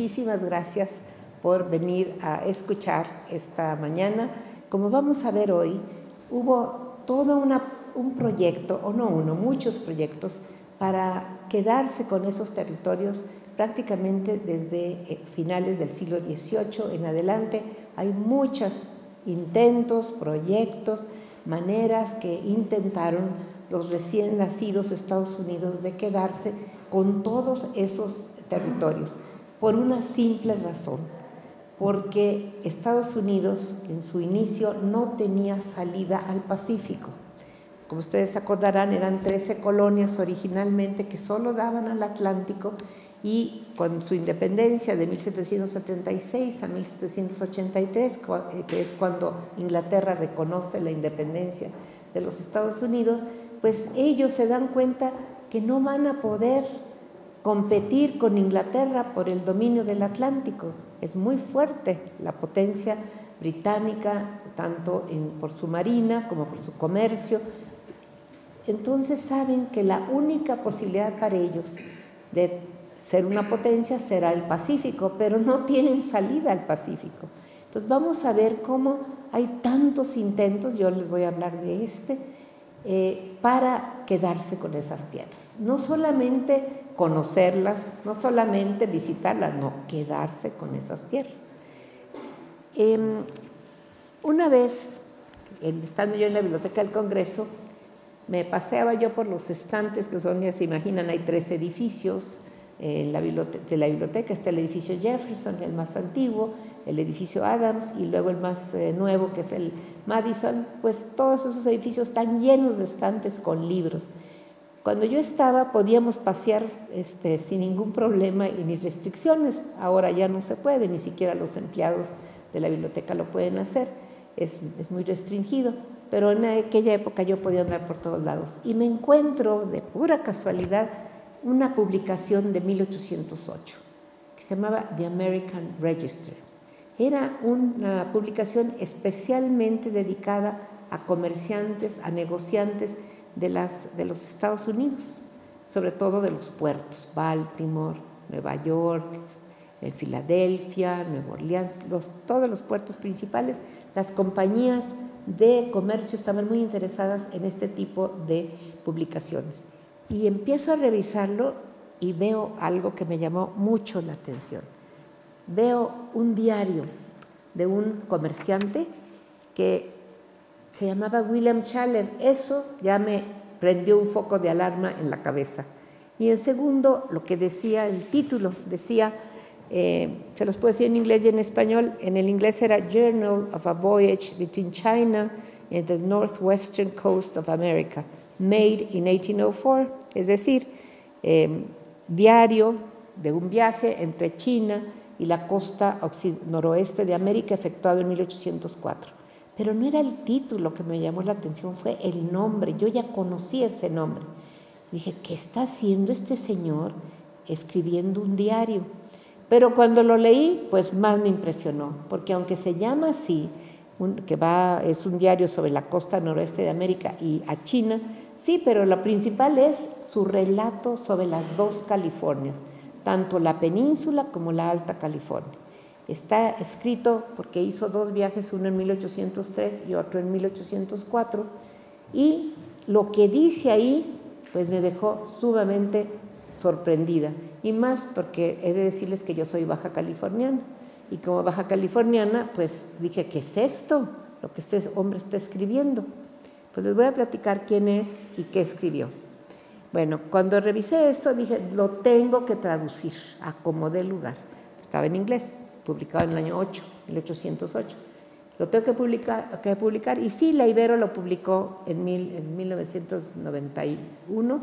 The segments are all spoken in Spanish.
muchísimas gracias por venir a escuchar esta mañana. Como vamos a ver hoy, hubo todo un proyecto, o no uno, muchos proyectos para quedarse con esos territorios prácticamente desde finales del siglo XVIII en adelante. Hay muchos intentos, proyectos, maneras que intentaron los recién nacidos Estados Unidos de quedarse con todos esos territorios, por una simple razón, porque Estados Unidos en su inicio no tenía salida al Pacífico. Como ustedes acordarán, eran 13 colonias originalmente que solo daban al Atlántico, y con su independencia de 1776 a 1783, que es cuando Inglaterra reconoce la independencia de los Estados Unidos, pues ellos se dan cuenta que no van a poder competir con Inglaterra por el dominio del Atlántico. Es muy fuerte la potencia británica, tanto por su marina como por su comercio. Entonces saben que la única posibilidad para ellos de ser una potencia será el Pacífico, pero no tienen salida al Pacífico. Entonces vamos a ver cómo hay tantos intentos, yo les voy a hablar de para quedarse con esas tierras. No solamente conocerlas, no solamente visitarlas, no, quedarse con esas tierras. Una vez, estando yo en la Biblioteca del Congreso, me paseaba yo por los estantes, que son, ya se imaginan, hay 3 edificios de la biblioteca. Está el edificio Jefferson, el más antiguo, el edificio Adams y luego el más nuevo, que es el Madison. Pues todos esos edificios están llenos de estantes con libros. Cuando yo estaba podíamos pasear sin ningún problema y ni restricciones. Ahora ya no se puede, ni siquiera los empleados de la biblioteca lo pueden hacer, es muy restringido, pero en aquella época yo podía andar por todos lados. Y me encuentro de pura casualidad una publicación de 1808 que se llamaba The American Register. Era una publicación especialmente dedicada a comerciantes, a negociantes de los Estados Unidos, sobre todo de los puertos, Baltimore, Nueva York, Filadelfia, Nueva Orleans, todos los puertos principales. Las compañías de comercio estaban muy interesadas en este tipo de publicaciones. Y empiezo a revisarlo y veo algo que me llamó mucho la atención. Veo un diario de un comerciante que se llamaba William Chandler. Eso ya me prendió un foco de alarma en la cabeza. Y en segundo, lo que decía el título, decía, se los puedo decir en inglés y en español. En el inglés era Journal of a Voyage Between China and the Northwestern Coast of America, made in 1804, es decir, diario de un viaje entre China y la costa noroeste de América, efectuado en 1804. Pero no era el título que me llamó la atención, fue el nombre. Yo ya conocí ese nombre. Dije, ¿qué está haciendo este señor escribiendo un diario? Pero cuando lo leí, pues más me impresionó, porque aunque se llama así, es un diario sobre la costa noroeste de América y a China, sí, pero lo principal es su relato sobre las 2 Californias, tanto la península como la Alta California. Está escrito porque hizo 2 viajes, uno en 1803 y otro en 1804, y lo que dice ahí pues me dejó sumamente sorprendida, y más porque he de decirles que yo soy baja californiana, y como baja californiana pues dije, ¿qué es esto? Lo que este hombre está escribiendo. Pues les voy a platicar quién es y qué escribió. Bueno, cuando revisé eso dije, lo tengo que traducir a como dé lugar. Estaba en inglés, publicado en el año 1808. Lo tengo que publicar, y sí, la Ibero lo publicó en 1991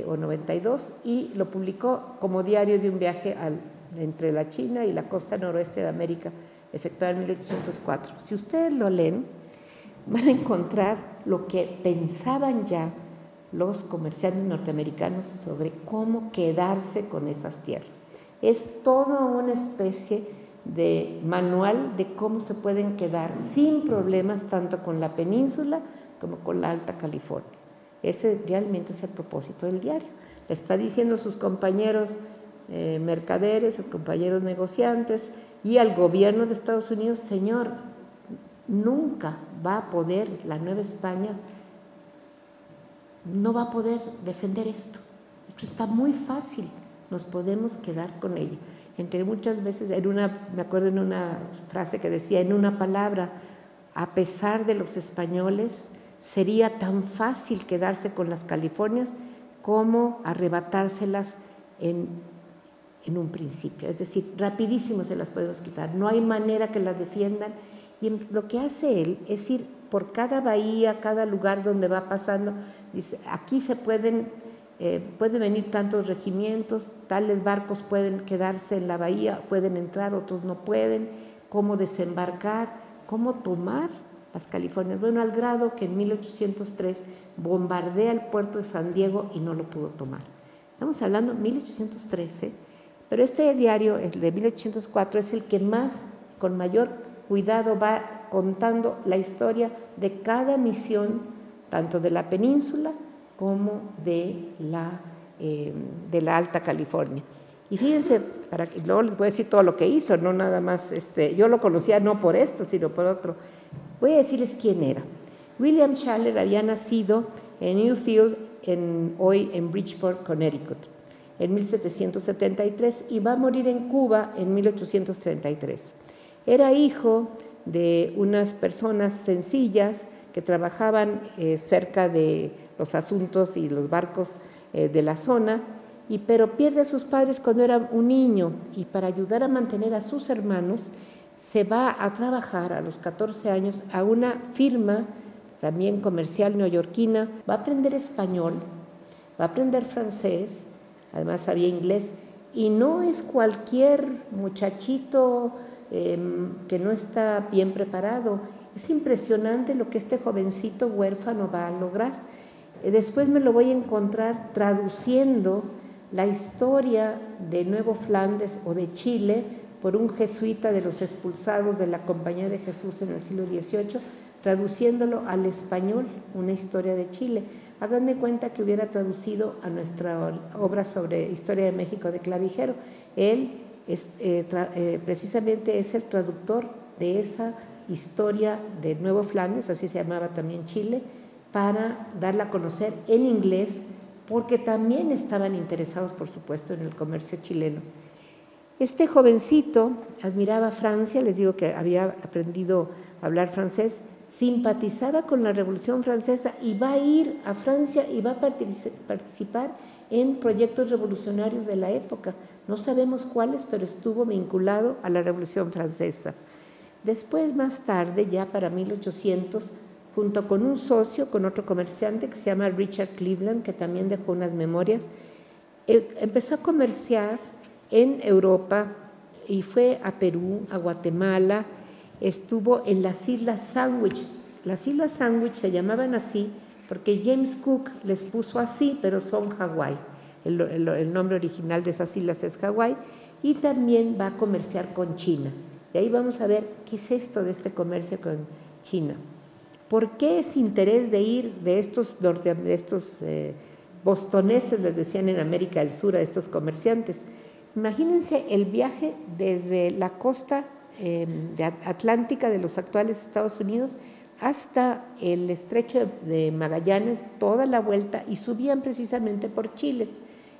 o 92, y lo publicó como diario de un viaje entre la China y la costa noroeste de América, efectuado en 1804. Si ustedes lo leen, van a encontrar lo que pensaban ya los comerciantes norteamericanos sobre cómo quedarse con esas tierras. Es toda una especie de manual de cómo se pueden quedar sin problemas tanto con la península como con la Alta California. Ese realmente es el propósito del diario. Le está diciendo a sus compañeros, mercaderes, compañeros negociantes y al gobierno de Estados Unidos: señor, nunca va a poder la Nueva España, no va a poder defender esto. Esto está muy fácil, nos podemos quedar con ella. Entre muchas veces, me acuerdo en una frase que decía: en una palabra, a pesar de los españoles, sería tan fácil quedarse con las Californias como arrebatárselas en un principio. Es decir, rapidísimo se las podemos quitar, no hay manera que las defiendan. Y lo que hace él es ir por cada bahía, cada lugar donde va pasando, dice: aquí se pueden venir tantos regimientos, tales barcos pueden quedarse en la bahía, pueden entrar, otros no pueden, cómo desembarcar, cómo tomar las Californias. Bueno, al grado que en 1803 bombardea el puerto de San Diego y no lo pudo tomar. Estamos hablando de 1813, pero este diario, el de 1804, es el que con mayor cuidado va contando la historia de cada misión, tanto de la península como de la Alta California. Y fíjense, luego les voy a decir todo lo que hizo, no nada más, yo lo conocía no por esto, sino por otro. Voy a decirles quién era. William Shaler había nacido en Newfield, hoy en Bridgeport, Connecticut, en 1773, y va a morir en Cuba en 1833. Era hijo de unas personas sencillas que trabajaban cerca de los asuntos y los barcos de la zona, pero pierde a sus padres cuando era un niño, y para ayudar a mantener a sus hermanos se va a trabajar a los 14 años a una firma también comercial neoyorquina. Va a aprender español, va a aprender francés, además sabía inglés, y no es cualquier muchachito que no está bien preparado. Es impresionante lo que este jovencito huérfano va a lograr. Después me lo voy a encontrar traduciendo la historia de Nuevo Flandes o de Chile por un jesuita de los expulsados de la Compañía de Jesús en el siglo XVIII, traduciéndolo al español, una historia de Chile. Hagan de cuenta que hubiera traducido a nuestra obra sobre Historia de México de Clavijero. Él precisamente es el traductor de esa historia de Nuevo Flandes, así se llamaba también Chile, para darla a conocer en inglés, porque también estaban interesados, por supuesto, en el comercio chileno. Este jovencito admiraba Francia, les digo que había aprendido a hablar francés, simpatizaba con la Revolución Francesa y va a ir a Francia y va a participar en proyectos revolucionarios de la época. No sabemos cuáles, pero estuvo vinculado a la Revolución Francesa. Después, más tarde, ya para 1800, junto con un socio, con otro comerciante que se llama Richard Cleveland, que también dejó unas memorias, empezó a comerciar en Europa y fue a Perú, a Guatemala, estuvo en las Islas Sandwich. Las Islas Sandwich se llamaban así porque James Cook les puso así, pero son Hawái. El nombre original de esas islas es Hawái, y también va a comerciar con China. Y ahí vamos a ver qué es esto de este comercio con China. ¿Por qué ese interés de ir de estos bostoneses, les decían en América del Sur, a estos comerciantes? Imagínense el viaje desde la costa atlántica de los actuales Estados Unidos hasta el estrecho de Magallanes, toda la vuelta, y subían precisamente por Chile.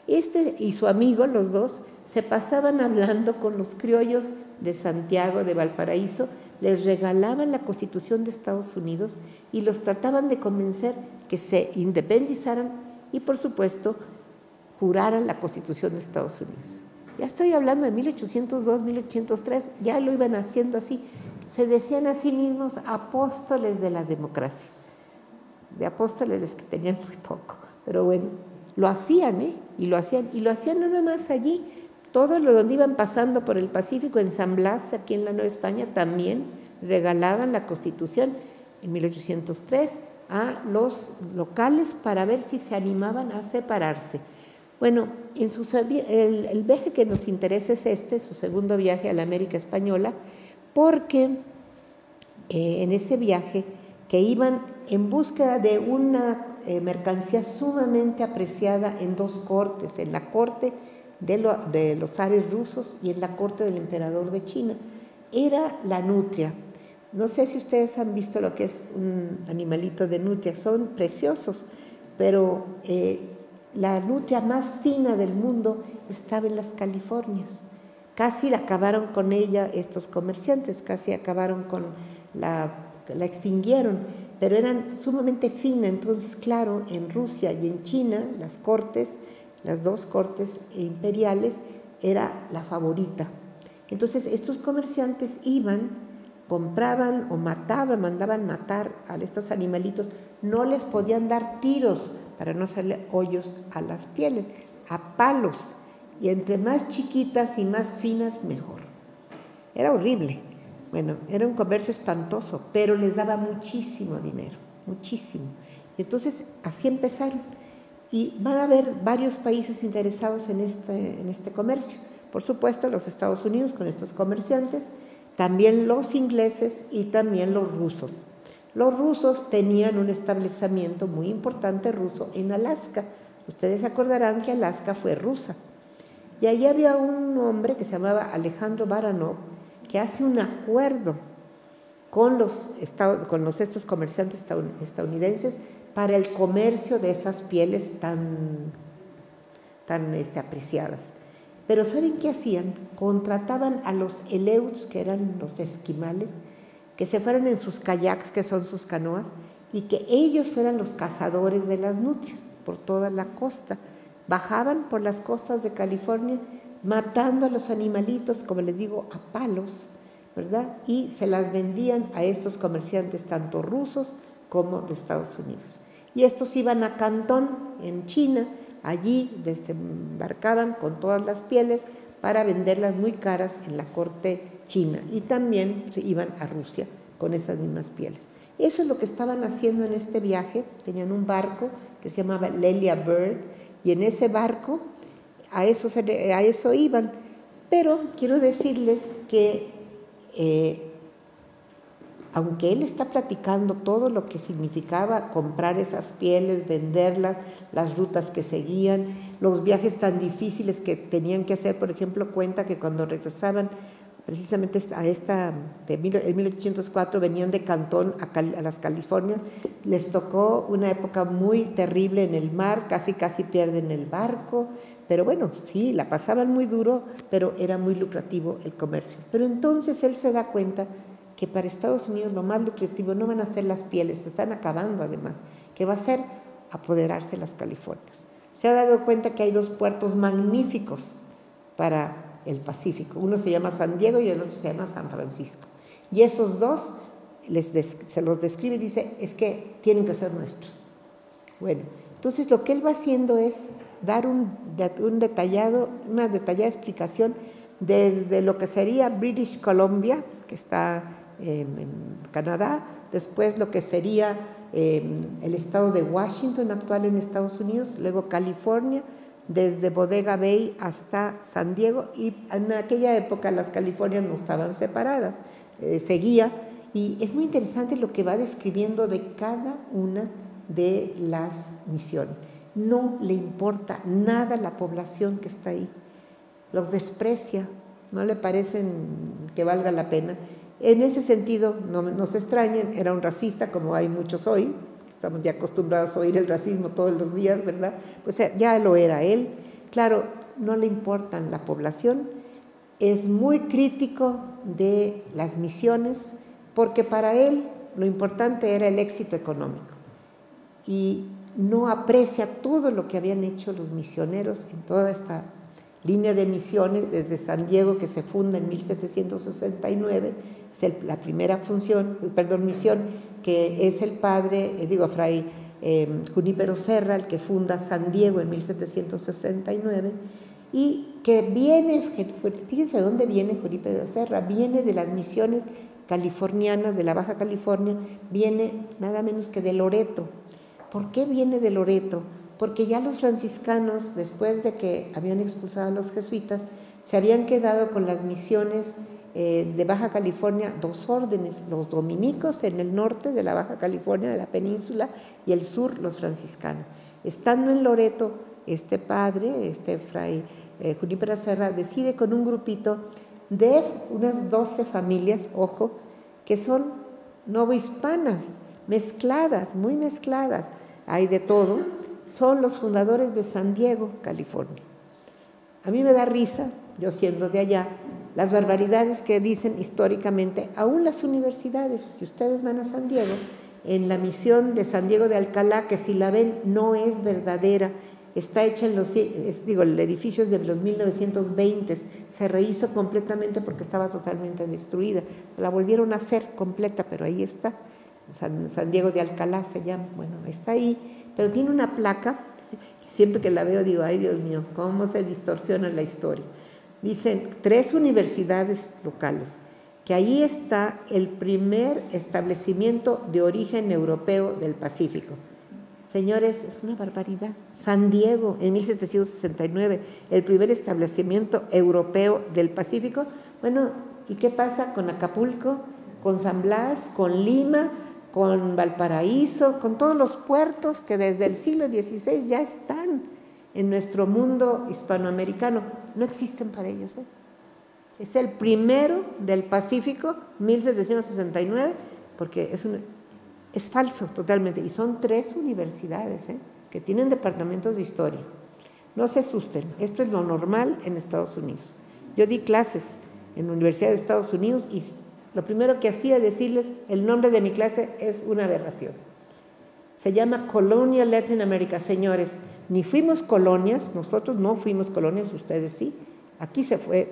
Y su amigo, los dos, se pasaban hablando con los criollos de Santiago, de Valparaíso, les regalaban la Constitución de Estados Unidos y los trataban de convencer que se independizaran y, por supuesto, juraran la Constitución de Estados Unidos. Ya estoy hablando de 1802, 1803, ya lo iban haciendo así. Se decían a sí mismos apóstoles de la democracia, de apóstoles que tenían muy poco, pero bueno, lo hacían, y lo hacían no nada más allí, todos los donde iban pasando por el Pacífico, en San Blas, aquí en la Nueva España, también regalaban la Constitución en 1803 a los locales para ver si se animaban a separarse. Bueno, el viaje que nos interesa es su segundo viaje a la América Española, porque en ese viaje que iban en búsqueda de una mercancía sumamente apreciada en dos cortes, en la corte de los zares rusos y en la corte del emperador de China. Era la nutria. No sé si ustedes han visto lo que es un animalito de nutria, son preciosos, pero la nutria más fina del mundo estaba en las Californias. Casi acabaron con ella estos comerciantes, casi acabaron con la extinguieron, pero eran sumamente fina. Entonces, claro, en Rusia y en China, las dos cortes imperiales, era la favorita. Entonces, estos comerciantes iban, compraban o mandaban matar a estos animalitos, no les podían dar tiros para no hacerle hoyos a las pieles, a palos, y entre más chiquitas y más finas, mejor. Era horrible. Bueno, era un comercio espantoso, pero les daba muchísimo dinero, muchísimo. Entonces, así empezaron. Y van a haber varios países interesados en este comercio. Por supuesto, los Estados Unidos con estos comerciantes, también los ingleses y también los rusos. Los rusos tenían un establecimiento muy importante ruso en Alaska. Ustedes se acordarán que Alaska fue rusa. Y allí había un hombre que se llamaba Alejandro Baranov, que hace un acuerdo con estos comerciantes estadounidenses para el comercio de esas pieles tan apreciadas. Pero ¿saben qué hacían? Contrataban a los Eleuts, que eran los esquimales, que se fueran en sus kayaks, que son sus canoas, y que ellos fueran los cazadores de las nutrias por toda la costa. Bajaban por las costas de California, matando a los animalitos, como les digo, a palos, ¿verdad? Y se las vendían a estos comerciantes, tanto rusos como de Estados Unidos. Y estos iban a Cantón, en China, allí desembarcaban con todas las pieles para venderlas muy caras en la corte china. Y también se iban a Rusia con esas mismas pieles. Eso es lo que estaban haciendo en este viaje. Tenían un barco que se llamaba Lelia Bird, y en ese barco a eso iban. Pero quiero decirles que aunque él está platicando todo lo que significaba comprar esas pieles, venderlas, las rutas que seguían, los viajes tan difíciles que tenían que hacer, por ejemplo, cuenta que cuando regresaban precisamente en 1804 venían de Cantón a las Californias, les tocó una época muy terrible en el mar, casi pierden el barco, pero bueno, sí, la pasaban muy duro, pero era muy lucrativo el comercio. Pero entonces él se da cuenta que para Estados Unidos lo más lucrativo no van a ser las pieles, se están acabando además, que va a ser apoderarse de las Californias. Se ha dado cuenta que hay dos puertos magníficos para el Pacífico, uno se llama San Diego y el otro se llama San Francisco. Y esos dos se los describe y dice, es que tienen que ser nuestros. Bueno, entonces lo que él va haciendo es dar una detallada explicación desde lo que sería British Columbia, que está en Canadá, después lo que sería el estado de Washington, actual en Estados Unidos, luego California, desde Bodega Bay hasta San Diego, y en aquella época las Californias no estaban separadas, seguía, y es muy interesante lo que va describiendo de cada una de las misiones. No le importa nada la población que está ahí, los desprecia, no le parecen que valga la pena. En ese sentido, no se extrañen, era un racista como hay muchos hoy, estamos ya acostumbrados a oír el racismo todos los días, ¿verdad? Pues ya lo era él. Claro, no le importan la población, es muy crítico de las misiones, porque para él lo importante era el éxito económico y no aprecia todo lo que habían hecho los misioneros en toda esta línea de misiones desde San Diego, que se funda en 1769, es la primera misión, que es el padre, Fray Junípero Serra, el que funda San Diego en 1769, y que viene, fíjense de dónde viene Junípero Serra, viene de las misiones californianas, de la Baja California, viene nada menos que de Loreto. ¿Por qué viene de Loreto? Porque ya los franciscanos, después de que habían expulsado a los jesuitas, se habían quedado con las misiones de Baja California, dos órdenes, los dominicos en el norte de la Baja California, de la península, y el sur, los franciscanos. Estando en Loreto, este padre, Fray Junípero Serra, decide con un grupito de unas 12 familias, ojo, que son novohispanas, mezcladas, muy mezcladas, hay de todo, son los fundadores de San Diego, California. A mí me da risa, yo siendo de allá, las barbaridades que dicen históricamente, aún las universidades, si ustedes van a San Diego, en la misión de San Diego de Alcalá, que si la ven no es verdadera, está hecha en el edificio es de los 1920, se rehizo completamente porque estaba totalmente destruida, la volvieron a hacer completa, pero ahí está, San Diego de Alcalá se llama, bueno, está ahí, pero tiene una placa, siempre que la veo digo, ay Dios mío, cómo se distorsiona la historia. Dicen 3 universidades locales, que ahí está el primer establecimiento de origen europeo del Pacífico. Señores, es una barbaridad. San Diego, en 1769, el primer establecimiento europeo del Pacífico. Bueno, ¿y qué pasa con Acapulco, con San Blas, con Lima, con Valparaíso, con todos los puertos que desde el siglo XVI ya están en nuestro mundo hispanoamericano? No existen para ellos, ¿eh? Es el primero del Pacífico, 1769, porque es falso totalmente. Y son 3 universidades, que tienen departamentos de historia. No se asusten, esto es lo normal en Estados Unidos. Yo di clases en la Universidad de Estados Unidos y lo primero que hacía decirles, el nombre de mi clase es una aberración. Se llama Colonial Latin America, señores. Ni fuimos colonias, nosotros no fuimos colonias, ustedes sí. Aquí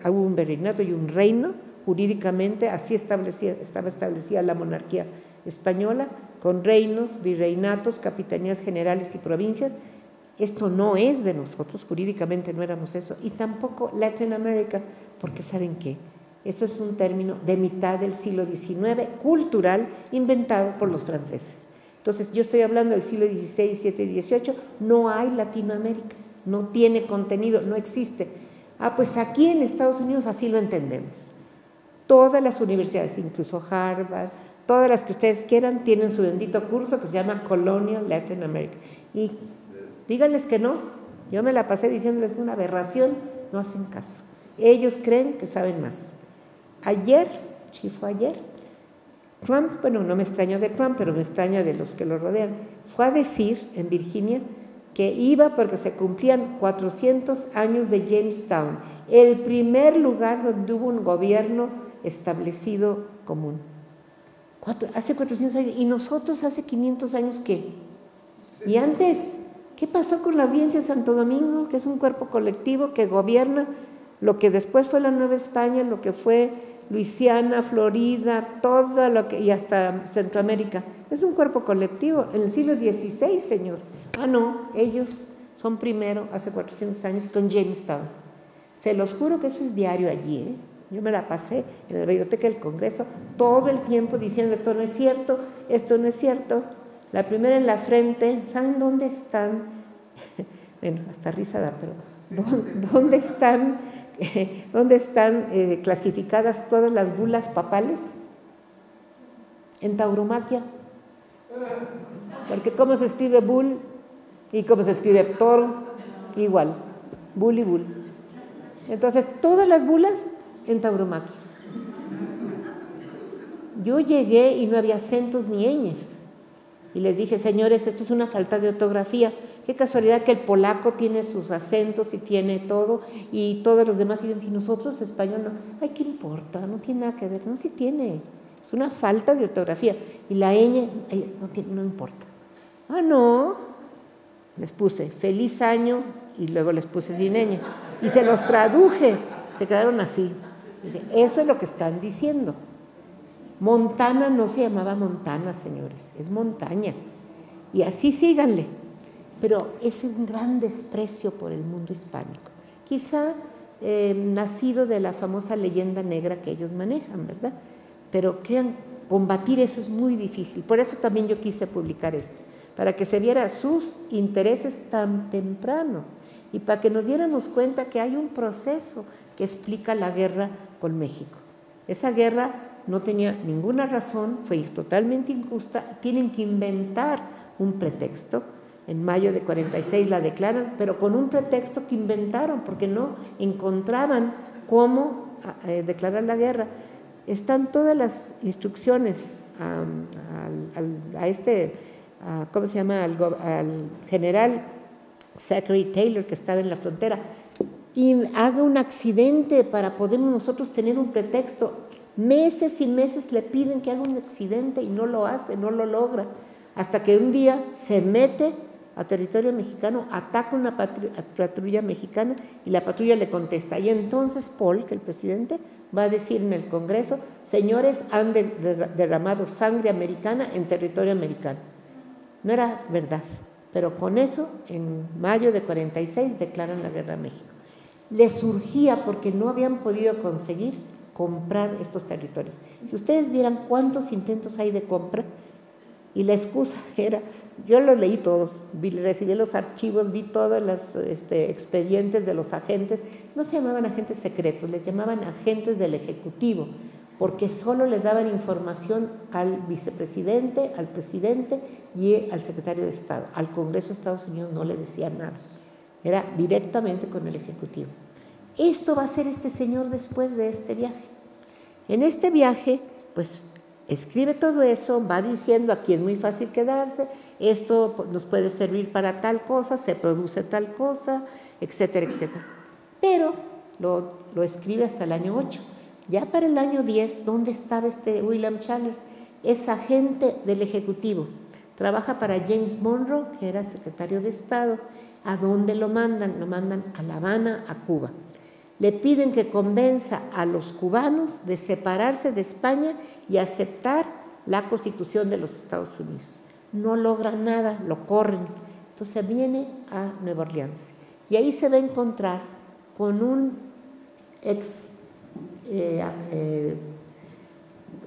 hubo un virreinato y un reino, jurídicamente así estaba establecida la monarquía española, con reinos, virreinatos, capitanías generales y provincias. Esto no es de nosotros, jurídicamente no éramos eso, y tampoco Latin America, porque ¿saben qué? Eso es un término de mitad del siglo XIX, cultural, inventado por los franceses. Entonces, yo estoy hablando del siglo XVI, XVII y XVIII, no hay Latinoamérica, no tiene contenido, no existe. Pues aquí en Estados Unidos así lo entendemos. Todas las universidades, incluso Harvard, todas las que ustedes quieran, tienen su bendito curso que se llama Colonial Latin America. Y díganles que no, yo me la pasé diciéndoles una aberración, no hacen caso. Ellos creen que saben más. Ayer, sí fue ayer, Trump, bueno, no me extraña de Trump, pero me extraña de los que lo rodean, fue a decir en Virginia que iba porque se cumplían 400 años de Jamestown, el primer lugar donde hubo un gobierno establecido común. Hace 400 años, y nosotros hace 500 años, ¿qué? Y antes, ¿qué pasó con la Audiencia de Santo Domingo? Que es un cuerpo colectivo que gobierna lo que después fue la Nueva España, lo que fue Luisiana, Florida, todo lo que, y hasta Centroamérica. Es un cuerpo colectivo, en el siglo XVI, señor. No, ellos son primero, hace 400 años, con Jamestown. Se los juro que eso es diario allí, ¿eh? Yo me la pasé en la biblioteca del Congreso todo el tiempo diciendo esto no es cierto, esto no es cierto. La primera en la frente, ¿saben dónde están? Bueno, hasta risa da, pero ¿dónde están clasificadas todas las bulas papales? En tauromaquia. Porque cómo se escribe bull y cómo se escribe toro, igual, bull y bull. Entonces, todas las bulas en tauromaquia. Yo llegué y no había acentos ni ñes. Y les dije, señores, esto es una falta de ortografía. Qué casualidad que el polaco tiene sus acentos y tiene todo, y todos los demás, y nosotros español no. Ay, ¿qué importa? No tiene nada que ver. No, sí tiene. Es una falta de ortografía. Y la ñ, no importa. No. Les puse feliz año y luego les puse sin ñ. Y se los traduje. Se quedaron así. Dije, eso es lo que están diciendo. Montana no se llamaba Montana, señores. Es montaña. Y así síganle. Pero es un gran desprecio por el mundo hispánico. Quizá nacido de la famosa leyenda negra que ellos manejan, ¿verdad? Pero crean, combatir eso es muy difícil. Por eso también yo quise publicar esto, para que se viera sus intereses tan tempranos y para que nos diéramos cuenta que hay un proceso que explica la guerra con México. Esa guerra no tenía ninguna razón, fue totalmente injusta, tienen que inventar un pretexto. en mayo de 46 la declaran, pero con un pretexto que inventaron, porque no encontraban cómo declarar la guerra. Están todas las instrucciones ¿cómo se llama? Al general Zachary Taylor, que estaba en la frontera, y haga un accidente para poder nosotros tener un pretexto. Meses y meses le piden que haga un accidente y no lo hace, no lo logra, hasta que un día se mete a territorio mexicano, ataca una patrulla mexicana y la patrulla le contesta. Y entonces Paul, que el presidente, va a decir en el Congreso: señores, han derramado sangre americana en territorio americano. No era verdad, pero con eso, en mayo de 46, declaran la guerra a México. Les surgía porque no habían podido conseguir comprar estos territorios. Si ustedes vieran cuántos intentos hay de compra, y la excusa era, yo los leí todos, recibí los archivos, vi todos los expedientes de los agentes, no se llamaban agentes secretos, les llamaban agentes del Ejecutivo, porque solo le daban información al vicepresidente, al presidente y al secretario de Estado. Al Congreso de Estados Unidos no le decían nada, era directamente con el Ejecutivo. Esto va a ser este señor después de este viaje. En este viaje, pues, escribe todo eso, va diciendo: aquí es muy fácil quedarse, esto nos puede servir para tal cosa, se produce tal cosa, etcétera, etcétera. Pero lo escribe hasta el año 8. Ya para el año 10, ¿dónde estaba William Chandler? Es agente del Ejecutivo, trabaja para James Monroe, que era secretario de Estado. ¿A dónde lo mandan? Lo mandan a La Habana, a Cuba. Le piden que convenza a los cubanos de separarse de España y aceptar la Constitución de los Estados Unidos. No logra nada, lo corren. Entonces viene a Nueva Orleans y ahí se va a encontrar con un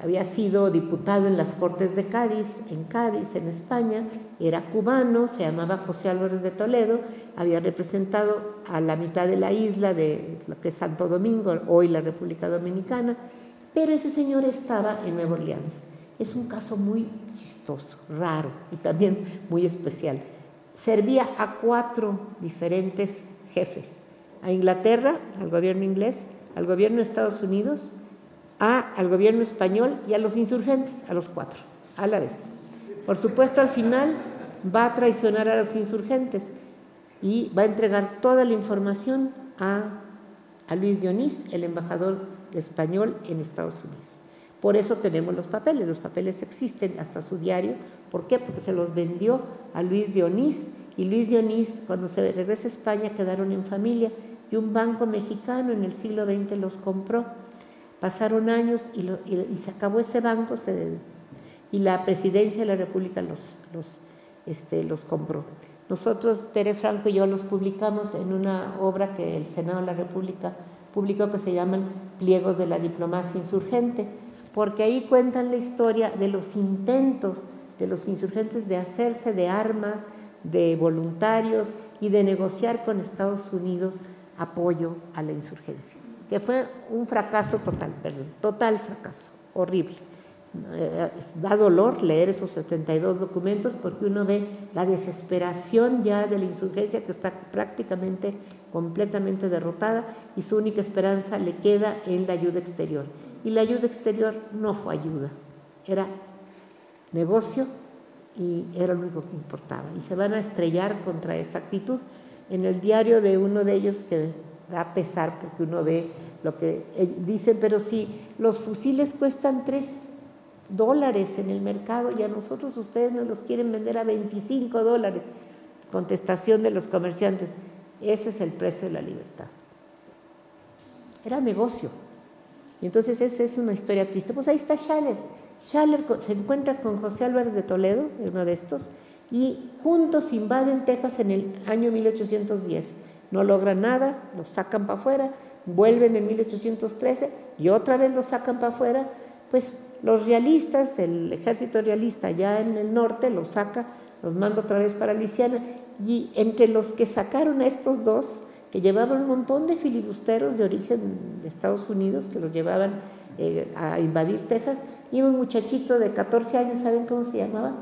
había sido diputado en las Cortes de Cádiz, en España, era cubano, se llamaba José Álvarez de Toledo, había representado a la mitad de la isla de lo que es Santo Domingo, hoy la República Dominicana, pero ese señor estaba en Nueva Orleans. Es un caso muy chistoso, raro y también muy especial. Servía a 4 diferentes jefes: a Inglaterra, al gobierno inglés, al gobierno de Estados Unidos, al gobierno español y a los insurgentes, a los 4, a la vez. Por supuesto, al final va a traicionar a los insurgentes y va a entregar toda la información a Luis de Onís, el embajador español en Estados Unidos. Por eso tenemos los papeles existen, hasta su diario. ¿Por qué? Porque se los vendió a Luis de Onís, y Luis de Onís, cuando se regresa a España, quedaron en familia, y un banco mexicano en el siglo XX los compró. Pasaron años y se acabó ese banco, y la presidencia de la República los compró. Nosotros, Tere Franco y yo, los publicamos en una obra que el Senado de la República publicó, que se llaman Pliegos de la Diplomacia Insurgente, porque ahí cuentan la historia de los intentos de los insurgentes de hacerse de armas, de voluntarios y de negociar con Estados Unidos apoyo a la insurgencia, que fue un fracaso total fracaso, horrible. Da dolor leer esos 72 documentos, porque uno ve la desesperación ya de la insurgencia, que está prácticamente completamente derrotada, y su única esperanza le queda en la ayuda exterior. Y la ayuda exterior no fue ayuda, era negocio, y era lo único que importaba. Y se van a estrellar contra esa actitud. En el diario de uno de ellos, que da a pesar porque uno ve lo que dicen: pero si los fusiles cuestan $3 en el mercado y a nosotros ustedes nos los quieren vender a $25. Contestación de los comerciantes: ese es el precio de la libertad. Era negocio. Y entonces esa es una historia triste. Pues ahí está Schaller. Schaller se encuentra con José Álvarez de Toledo, uno de estos, y juntos invaden Texas en el año 1810. No logran nada, los sacan para afuera, vuelven en 1813 y otra vez los sacan para afuera. Pues los realistas, el ejército realista allá en el norte los saca, los manda otra vez para Luisiana, y entre los que sacaron a estos dos, que llevaban un montón de filibusteros de origen de Estados Unidos, que los llevaban a invadir Texas, y un muchachito de 14 años, ¿saben cómo se llamaba?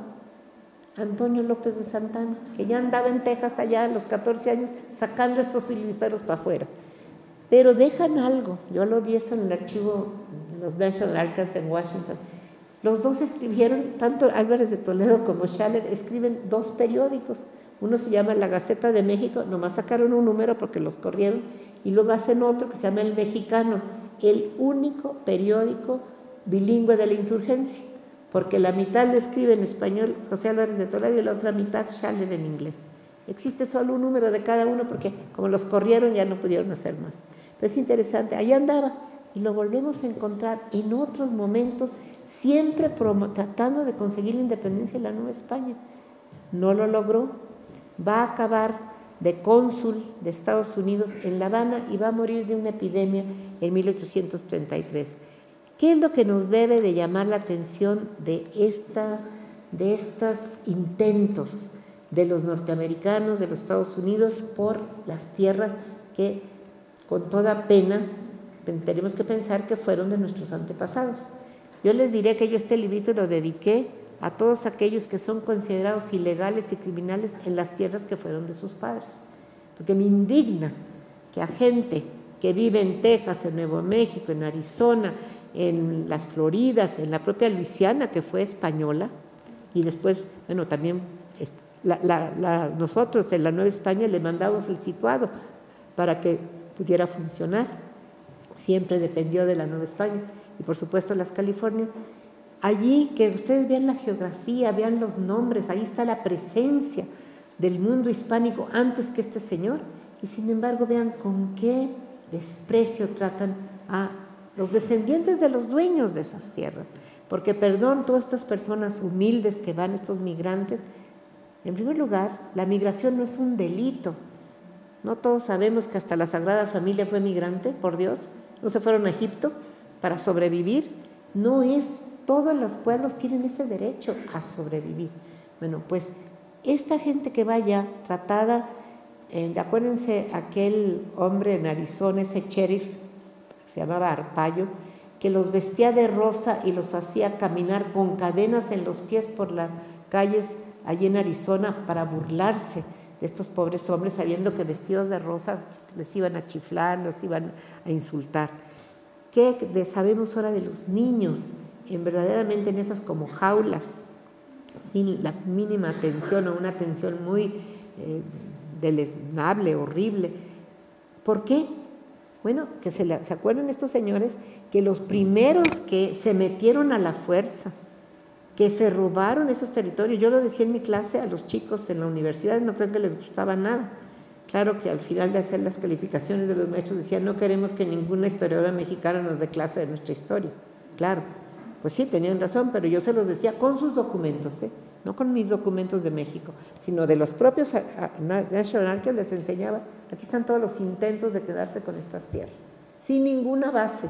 Antonio López de Santana, que ya andaba en Texas allá a los 14 años sacando estos filibusteros para afuera. Pero dejan algo, yo lo vi eso en el archivo de los National Archives en Washington. Los dos escribieron, tanto Álvarez de Toledo como Schaller escriben 2 periódicos. Uno se llama La Gaceta de México, nomás sacaron un número porque los corrieron, y luego hacen otro que se llama El Mexicano, el único periódico bilingüe de la insurgencia, porque la mitad le escribe en español José Álvarez de Toledo y la otra mitad Schaller en inglés. Existe solo un número de cada uno porque como los corrieron ya no pudieron hacer más. Pero es interesante, ahí andaba y lo volvemos a encontrar en otros momentos, siempre tratando de conseguir la independencia de la Nueva España. No lo logró, va a acabar de cónsul de Estados Unidos en La Habana y va a morir de una epidemia en 1833. ¿Qué es lo que nos debe de llamar la atención de estos intentos de los norteamericanos, de los Estados Unidos, por las tierras que con toda pena tenemos que pensar que fueron de nuestros antepasados? Yo les diré que yo este librito lo dediqué a todos aquellos que son considerados ilegales y criminales en las tierras que fueron de sus padres, porque me indigna que a gente que vive en Texas, en Nuevo México, en Arizona, en las Floridas, en la propia Luisiana, que fue española, y después, bueno, también nosotros en la Nueva España le mandamos el situado para que pudiera funcionar, siempre dependió de la Nueva España, y por supuesto las Californias. Allí, que ustedes vean la geografía, vean los nombres, ahí está la presencia del mundo hispánico antes que este señor, y sin embargo vean con qué desprecio tratan a los descendientes de los dueños de esas tierras, porque perdón, todas estas personas humildes que van, estos migrantes, en primer lugar, la migración no es un delito, no todos sabemos que hasta la Sagrada Familia fue migrante, por Dios, no se fueron a Egipto para sobrevivir, no es, todos los pueblos tienen ese derecho a sobrevivir. Bueno, pues esta gente que vaya tratada, acuérdense aquel hombre en Arizona, ese sheriff, se llamaba Arpaio, que los vestía de rosa y los hacía caminar con cadenas en los pies por las calles allí en Arizona para burlarse de estos pobres hombres, sabiendo que vestidos de rosa les iban a chiflar, los iban a insultar. ¿Qué sabemos ahora de los niños? Verdaderamente en esas como jaulas, sin la mínima atención o una atención muy deleznable, horrible. ¿Por qué? Bueno, que se acuerdan estos señores que los primeros que se metieron a la fuerza, que se robaron esos territorios, yo lo decía en mi clase a los chicos en la universidad, no creo que les gustaba nada. Claro que al final de hacer las calificaciones de los maestros decían, no queremos que ninguna historiadora mexicana nos dé clase de nuestra historia. Claro, pues sí, tenían razón, pero yo se los decía con sus documentos, no con mis documentos de México, sino de los propios National Archives. Les enseñaba, aquí están todos los intentos de quedarse con estas tierras, sin ninguna base.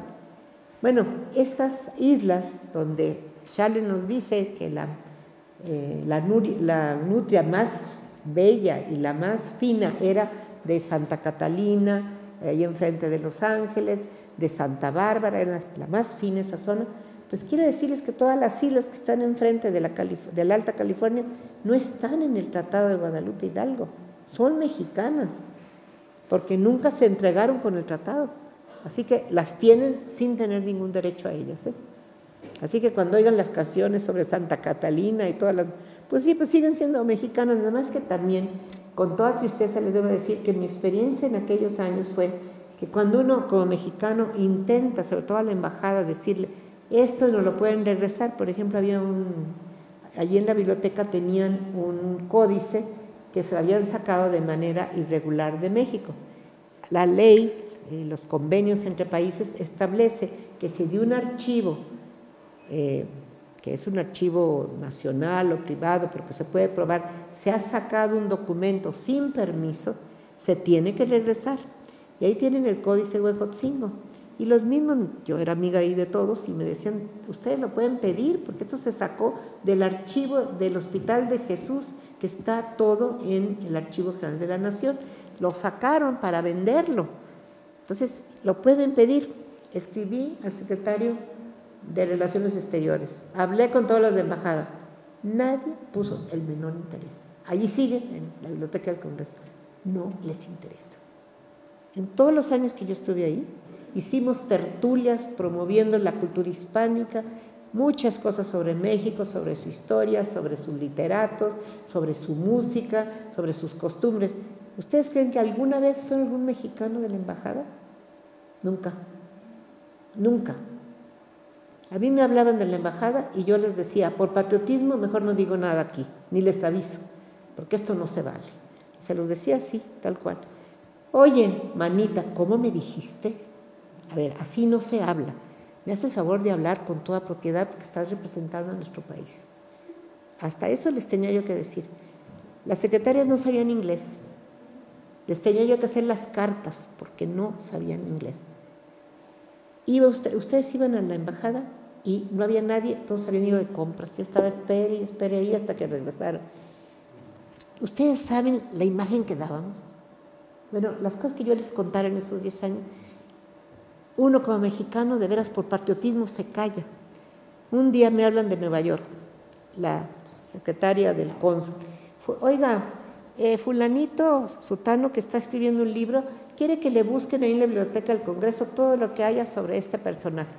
Bueno, estas islas donde Schaller nos dice que la nutria más bella y la más fina era de Santa Catalina, ahí enfrente de Los Ángeles, de Santa Bárbara, era la más fina esa zona. Pues quiero decirles que todas las islas que están enfrente de la Alta California no están en el Tratado de Guadalupe Hidalgo, son mexicanas, porque nunca se entregaron con el tratado, así que las tienen sin tener ningún derecho a ellas. Así que cuando oigan las canciones sobre Santa Catalina y todas las, pues sí, pues siguen siendo mexicanas, nada más que también, con toda tristeza les debo decir que mi experiencia en aquellos años fue que cuando uno como mexicano intenta, sobre todo a la embajada, decirle, esto no lo pueden regresar. Por ejemplo, allí en la biblioteca tenían un códice que se habían sacado de manera irregular de México. La ley, los convenios entre países establece que si de un archivo, que es un archivo nacional o privado, pero que se puede probar, se ha sacado un documento sin permiso, se tiene que regresar. Y ahí tienen el códice Huejotzingo. Y los mismos, yo era amiga ahí de todos y me decían, ustedes lo pueden pedir porque esto se sacó del archivo del Hospital de Jesús, que está todo en el Archivo General de la Nación. Lo sacaron para venderlo. Entonces, lo pueden pedir. Escribí al secretario de Relaciones Exteriores, hablé con todos los de embajada, Nadie puso el menor interés. Allí sigue, en la Biblioteca del Congreso. No les interesa. En todos los años que yo estuve ahí, hicimos tertulias promoviendo la cultura hispánica, muchas cosas sobre México, sobre su historia, sobre sus literatos, sobre su música, sobre sus costumbres. ¿Ustedes creen que alguna vez fue algún mexicano de la embajada? Nunca, nunca. A mí me hablaban de la embajada y yo les decía, por patriotismo mejor no digo nada aquí, ni les aviso, porque esto no se vale. Se los decía así, tal cual. Oye, manita, ¿cómo me dijiste? A ver, así no se habla. Me haces favor de hablar con toda propiedad porque estás representando a nuestro país. Hasta eso les tenía yo que decir. Las secretarias no sabían inglés. Les tenía yo que hacer las cartas porque no sabían inglés. Ustedes iban a la embajada y no había nadie, todos habían ido de compras. Yo estaba, esperé ahí hasta que regresaron. ¿Ustedes saben la imagen que dábamos? Bueno, las cosas que yo les contara en esos 10 años, uno como mexicano, de veras por patriotismo, se calla. Un día me hablan de Nueva York, la secretaria del cónsul. Oiga, fulanito, sutano, que está escribiendo un libro, quiere que le busquen ahí en la Biblioteca del Congreso todo lo que haya sobre este personaje.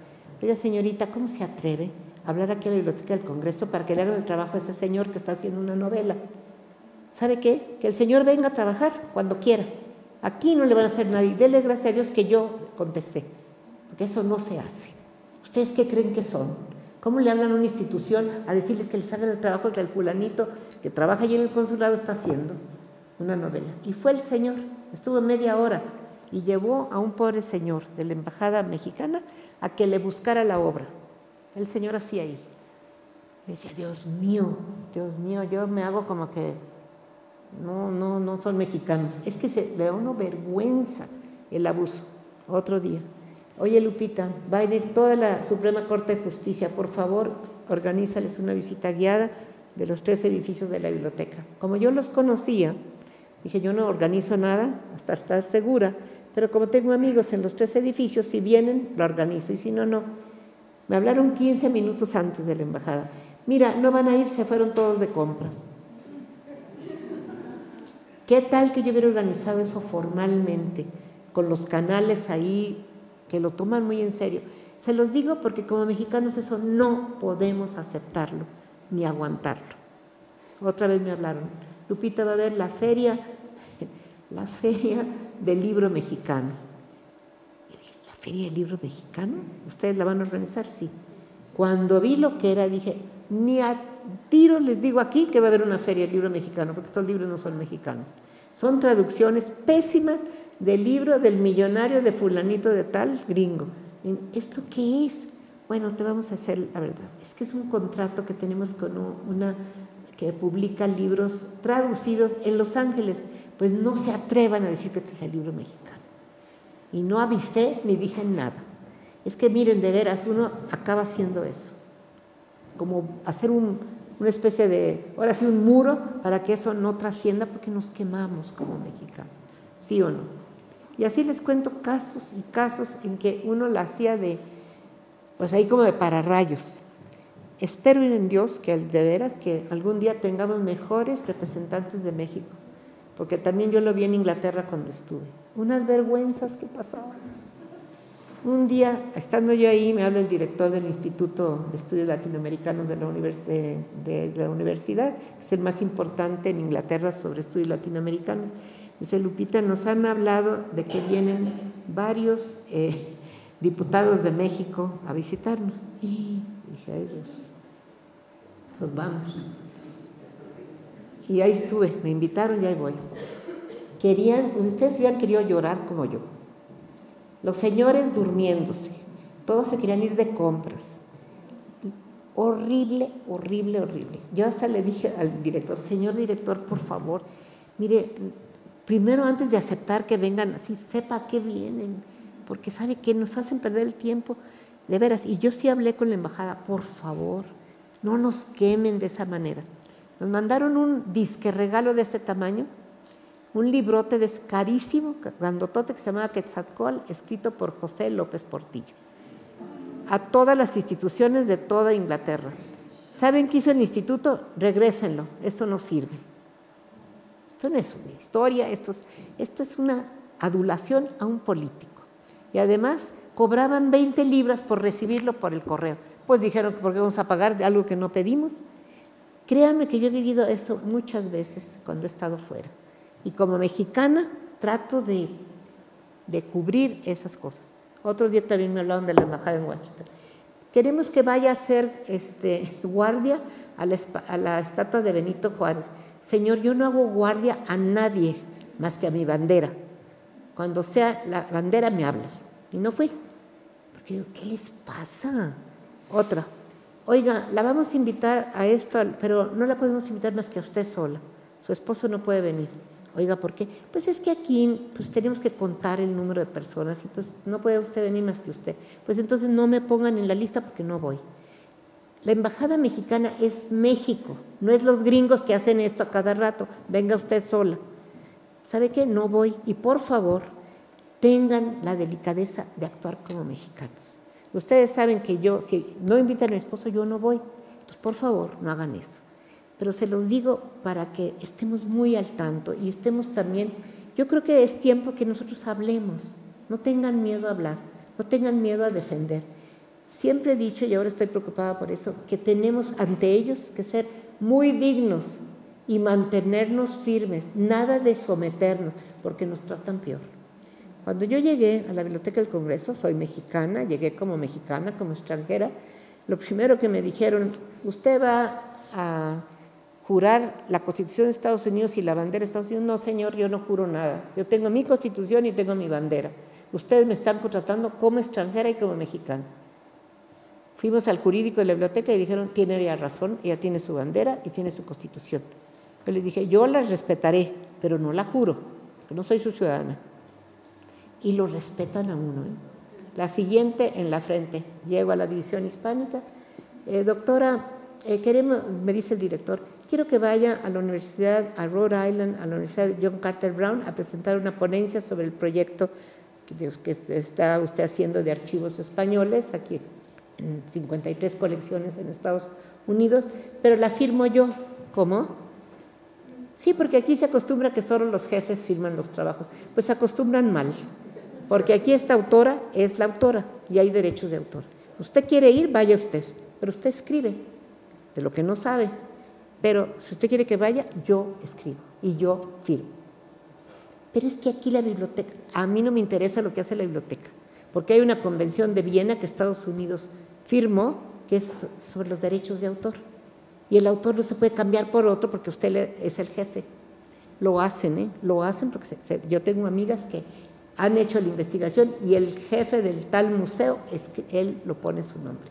Oiga, señorita, ¿cómo se atreve a hablar aquí en la Biblioteca del Congreso para que le hagan el trabajo a ese señor que está haciendo una novela? ¿Sabe qué? Que el señor venga a trabajar cuando quiera. Aquí no le van a hacer nadie. Dele gracias a Dios que yo contesté, porque eso no se hace. ¿Ustedes qué creen que son? ¿Cómo le hablan a una institución a decirle que les hagan el trabajo que el fulanito que trabaja allí en el consulado está haciendo? Una novela. Y fue el señor, estuvo media hora y llevó a un pobre señor de la embajada mexicana a que le buscara la obra. El señor hacía ahí. Me decía, Dios mío, yo me hago como que no son mexicanos. Es que le da una vergüenza el abuso. Otro día. Oye, Lupita, va a venir toda la Suprema Corte de Justicia. Por favor, organízales una visita guiada de los 3 edificios de la biblioteca. Como yo los conocía, dije, yo no organizo nada hasta estar segura, pero como tengo amigos en los 3 edificios, si vienen, lo organizo, y si no, no. Me hablaron 15 minutos antes de la embajada. Mira, no van a ir, se fueron todos de compras. ¿Qué tal que yo hubiera organizado eso formalmente, con los canales ahí, que lo toman muy en serio? Se los digo porque como mexicanos eso no podemos aceptarlo, ni aguantarlo. Otra vez me hablaron, Lupita, va a haber la feria del libro mexicano. Y dije, ¿la feria del libro mexicano? ¿Ustedes la van a organizar? Sí. Cuando vi lo que era, dije, ni a tiros les digo aquí que va a haber una feria del libro mexicano, porque estos libros no son mexicanos. Son traducciones pésimas del libro del millonario de fulanito de tal gringo. ¿Esto qué es? Bueno, te vamos a hacer la verdad. Es que es un contrato que tenemos con una que publica libros traducidos en Los Ángeles. Pues no se atrevan a decir que este es el libro mexicano. Y no avisé ni dije nada. Es que miren, de veras, uno acaba haciendo eso. Como hacer una especie de, ahora sí, un muro para que eso no trascienda, porque nos quemamos como mexicanos. ¿Sí o no? Y así les cuento casos y casos en que uno la hacía pues ahí como de pararrayos. Espero en Dios que de veras que algún día tengamos mejores representantes de México, porque también yo lo vi en Inglaterra cuando estuve. Unas vergüenzas que pasaban. Un día, estando yo ahí, me habla el director del Instituto de Estudios Latinoamericanos de la universidad, que es el más importante en Inglaterra sobre estudios latinoamericanos. Dice, Lupita, nos han hablado de que vienen varios diputados de México a visitarnos. Y dije, ay Dios, pues vamos. Y ahí estuve, me invitaron y ahí voy. Ustedes hubieran querido llorar como yo. Los señores durmiéndose, todos se querían ir de compras. Horrible, horrible, horrible. Yo hasta le dije al director, señor director, por favor, mire, primero antes de aceptar que vengan así, sepa a qué vienen, porque sabe que nos hacen perder el tiempo, de veras. Y yo sí hablé con la embajada, por favor, no nos quemen de esa manera. Nos mandaron un disque regalo de ese tamaño, un librote carísimo, grandotote, que se llamaba Quetzalcóatl, escrito por José López Portillo, a todas las instituciones de toda Inglaterra. ¿Saben qué hizo el instituto? Regrésenlo, esto no sirve. Esto no es una historia, esto es una adulación a un político. Y además cobraban 20 libras por recibirlo por el correo. Pues dijeron que porque vamos a pagar de algo que no pedimos. Créanme que yo he vivido eso muchas veces cuando he estado fuera. Y como mexicana trato de cubrir esas cosas. Otro día también me hablaron de la embajada en Washington. Queremos que vaya a ser guardia a la estatua de Benito Juárez. Señor, yo no hago guardia a nadie más que a mi bandera. Cuando sea la bandera me hablas. Y no fui. Porque digo, ¿qué les pasa? Otra. Oiga, la vamos a invitar a esto, pero no la podemos invitar más que a usted sola. Su esposo no puede venir. Oiga, ¿por qué? Pues es que aquí pues, tenemos que contar el número de personas y pues no puede usted venir más que usted. Pues entonces no me pongan en la lista porque no voy. La embajada mexicana es México, no es los gringos que hacen esto a cada rato. Venga usted sola. ¿Sabe qué? No voy. Y por favor, tengan la delicadeza de actuar como mexicanos. Ustedes saben que yo, si no invitan a mi esposo, yo no voy. Entonces, por favor, no hagan eso. Pero se los digo para que estemos muy al tanto y estemos también, yo creo que es tiempo que nosotros hablemos, no tengan miedo a hablar, no tengan miedo a defender. Siempre he dicho, y ahora estoy preocupada por eso, que tenemos ante ellos que ser muy dignos y mantenernos firmes, nada de someternos, porque nos tratan peor. Cuando yo llegué a la Biblioteca del Congreso, soy mexicana, llegué como mexicana, como extranjera, lo primero que me dijeron, usted va a jurar la Constitución de Estados Unidos y la bandera de Estados Unidos. No, señor, yo no juro nada. Yo tengo mi Constitución y tengo mi bandera. Ustedes me están contratando como extranjera y como mexicana. Fuimos al jurídico de la biblioteca y dijeron, tiene ya razón, ella tiene su bandera y tiene su Constitución. Yo les dije, yo la respetaré, pero no la juro, porque no soy su ciudadana. Y lo respetan a uno. La siguiente en la frente. Llego a la división hispánica. Doctora, me dice el director, quiero que vaya a la universidad, a Rhode Island, a la Universidad de John Carter Brown, a presentar una ponencia sobre el proyecto que está usted haciendo de archivos españoles, aquí en 53 colecciones en Estados Unidos, pero la firmo yo. ¿Cómo? Sí, porque aquí se acostumbra que solo los jefes firman los trabajos. Pues se acostumbran mal, porque aquí esta autora es la autora y hay derechos de autor. Usted quiere ir, vaya usted, pero usted escribe de lo que no sabe. Pero si usted quiere que vaya, yo escribo y yo firmo. Pero es que aquí la biblioteca, a mí no me interesa lo que hace la biblioteca, porque hay una convención de Viena que Estados Unidos firmó, que es sobre los derechos de autor. Y el autor no se puede cambiar por otro porque usted es el jefe. Lo hacen, lo hacen porque yo tengo amigas que han hecho la investigación y el jefe del tal museo, es que él lo pone su nombre.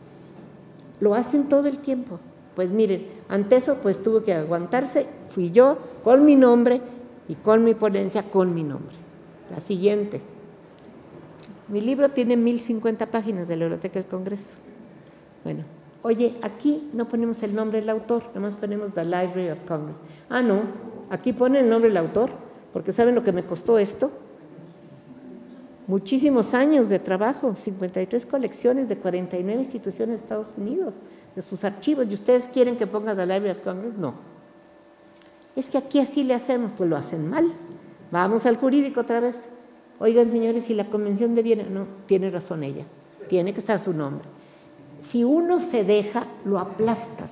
Lo hacen todo el tiempo. Pues miren, ante eso pues tuvo que aguantarse, fui yo con mi nombre y con mi ponencia con mi nombre. La siguiente. Mi libro tiene 1050 páginas de la Biblioteca del Congreso. Bueno, oye, aquí no ponemos el nombre del autor, nomás ponemos The Library of Congress. Ah, no, aquí pone el nombre del autor, porque ¿saben lo que me costó esto? Muchísimos años de trabajo, 53 colecciones de 49 instituciones de Estados Unidos, de sus archivos. ¿Y ustedes quieren que ponga The Library of Congress? No. Es que aquí así le hacemos, pues lo hacen mal. Vamos al jurídico otra vez. Oigan, señores, si la Convención de Viena, no, tiene razón ella, tiene que estar su nombre. Si uno se deja, lo aplastan,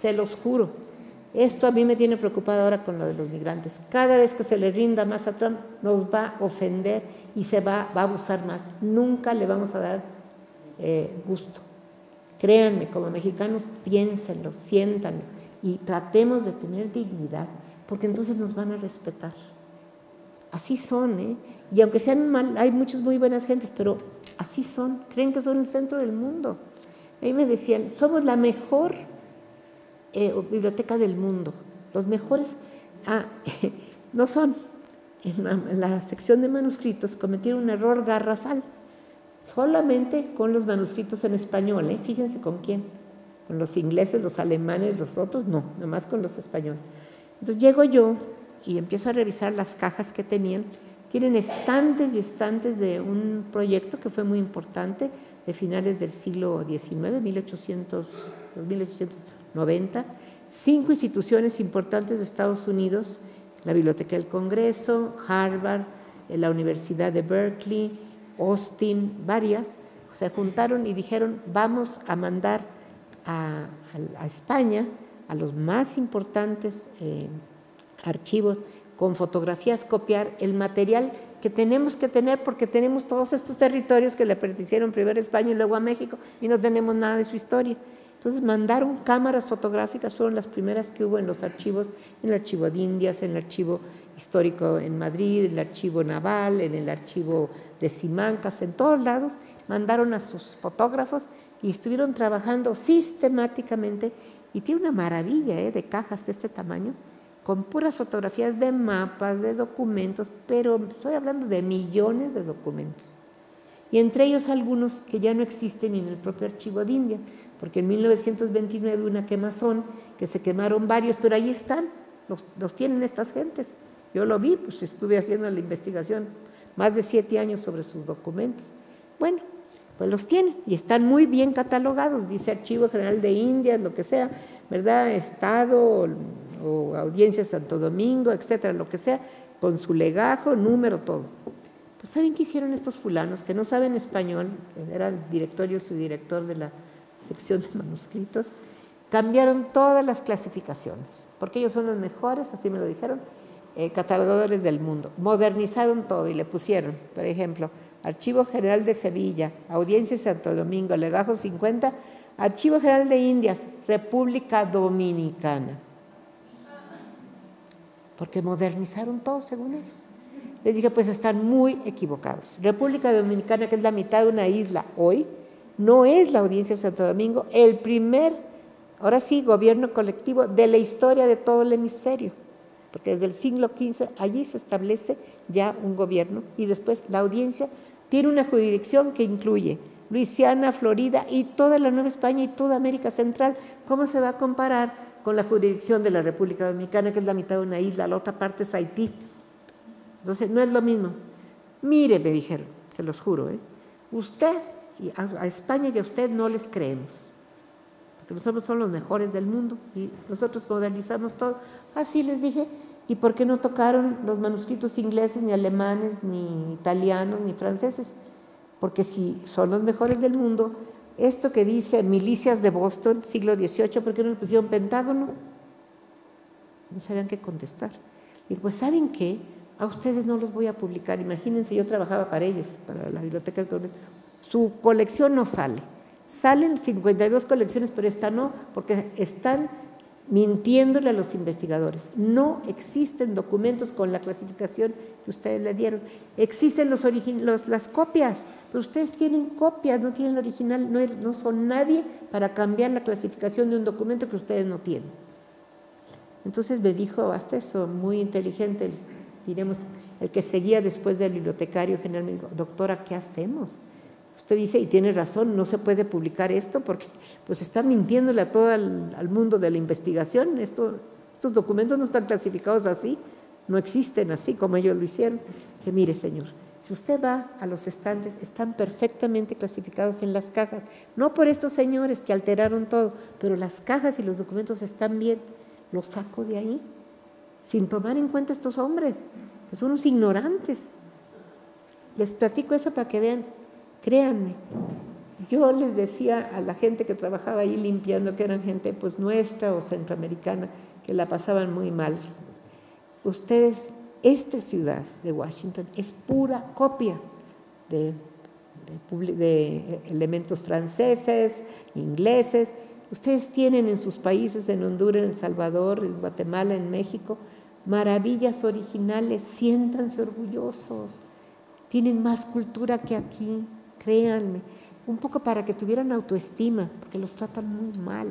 se los juro. Esto a mí me tiene preocupada ahora con lo de los migrantes. Cada vez que se le rinda más a Trump, nos va a ofender y va a abusar más. Nunca le vamos a dar gusto. Créanme, como mexicanos, piénsenlo, siéntanlo y tratemos de tener dignidad, porque entonces nos van a respetar. Así son, y aunque sean mal, hay muchas muy buenas gentes, pero así son, creen que son el centro del mundo. A mí me decían, somos la mejor biblioteca del mundo, los mejores, no son. En la sección de manuscritos cometieron un error garrafal, solamente con los manuscritos en español, fíjense con quién, con los ingleses, los alemanes, los otros, no, nomás con los españoles. Entonces llego yo y empiezo a revisar las cajas que tenían. Tienen estantes y estantes de un proyecto que fue muy importante, de finales del siglo XIX, 1890, 5 instituciones importantes de Estados Unidos, la Biblioteca del Congreso, Harvard, la Universidad de Berkeley, Austin, varias, se juntaron y dijeron, vamos a mandar a España a los más importantes archivos con fotografías, copiar el material que tenemos que tener porque tenemos todos estos territorios que le pertenecieron primero a España y luego a México y no tenemos nada de su historia. Entonces mandaron cámaras fotográficas, fueron las primeras que hubo en los archivos, en el archivo de Indias, en el archivo histórico en Madrid, en el archivo naval, en el archivo de Simancas, en todos lados, mandaron a sus fotógrafos y estuvieron trabajando sistemáticamente y tiene una maravilla de cajas de este tamaño, con puras fotografías de mapas, de documentos, pero estoy hablando de millones de documentos. Y entre ellos algunos que ya no existen ni en el propio archivo de India, porque en 1929 hubo una quemazón, que se quemaron varios, pero ahí están, los tienen estas gentes. Yo lo vi, pues estuve haciendo la investigación más de 7 años sobre sus documentos. Bueno, pues los tienen y están muy bien catalogados, dice Archivo General de Indias, lo que sea, ¿verdad? Estado o Audiencia de Santo Domingo, etcétera, lo que sea, con su legajo, número, todo. Pues ¿saben qué hicieron estos fulanos que no saben español? Era el director y el subdirector de la sección de manuscritos. Cambiaron todas las clasificaciones, porque ellos son los mejores, así me lo dijeron, catalogadores del mundo. Modernizaron todo y le pusieron, por ejemplo, Archivo General de Sevilla, Audiencia de Santo Domingo, legajo 50, Archivo General de Indias, República Dominicana. Porque modernizaron todo según ellos. Les dije, pues están muy equivocados. República Dominicana, que es la mitad de una isla hoy, no es la Audiencia de Santo Domingo, el primer, ahora sí, gobierno colectivo de la historia de todo el hemisferio, porque desde el siglo XV allí se establece ya un gobierno y después la audiencia tiene una jurisdicción que incluye Luisiana, Florida y toda la Nueva España y toda América Central. ¿Cómo se va a comparar con la jurisdicción de la República Dominicana, que es la mitad de una isla, la otra parte es Haití? Entonces, no es lo mismo. Mire, me dijeron, se los juro, usted, y a España y a usted no les creemos, porque nosotros somos los mejores del mundo y nosotros modernizamos todo. Así les dije, ¿y por qué no tocaron los manuscritos ingleses, ni alemanes, ni italianos, ni franceses? Porque si son los mejores del mundo, esto que dice milicias de Boston, siglo XVIII, ¿por qué no le pusieron Pentágono? No sabían qué contestar. Y pues, ¿saben qué? A ustedes no los voy a publicar. Imagínense, yo trabajaba para ellos, para la Biblioteca del Congreso. Su colección no sale. Salen 52 colecciones, pero esta no, porque están mintiéndole a los investigadores. No existen documentos con la clasificación que ustedes le dieron. Existen las copias, pero ustedes tienen copias, no tienen el original, no son nadie para cambiar la clasificación de un documento que ustedes no tienen. Entonces me dijo, hasta eso, muy inteligente, diremos, el que seguía después del bibliotecario general, me dijo, doctora, ¿qué hacemos? Usted dice, y tiene razón, no se puede publicar esto porque pues está mintiéndole a todo al mundo de la investigación. Estos documentos no están clasificados así, no existen así como ellos lo hicieron. Que mire, señor, si usted va a los estantes, están perfectamente clasificados en las cajas, no por estos señores que alteraron todo, pero las cajas y los documentos están bien. Los saco de ahí, sin tomar en cuenta estos hombres, que son unos ignorantes. Les platico eso para que vean. Créanme, yo les decía a la gente que trabajaba ahí limpiando, que eran gente pues nuestra o centroamericana, que la pasaban muy mal. Ustedes, esta ciudad de Washington es pura copia de elementos franceses, ingleses. Ustedes tienen en sus países, en Honduras, en El Salvador, en Guatemala, en México, maravillas originales, siéntanse orgullosos. Tienen más cultura que aquí. Créanme, un poco para que tuvieran autoestima, porque los tratan muy mal.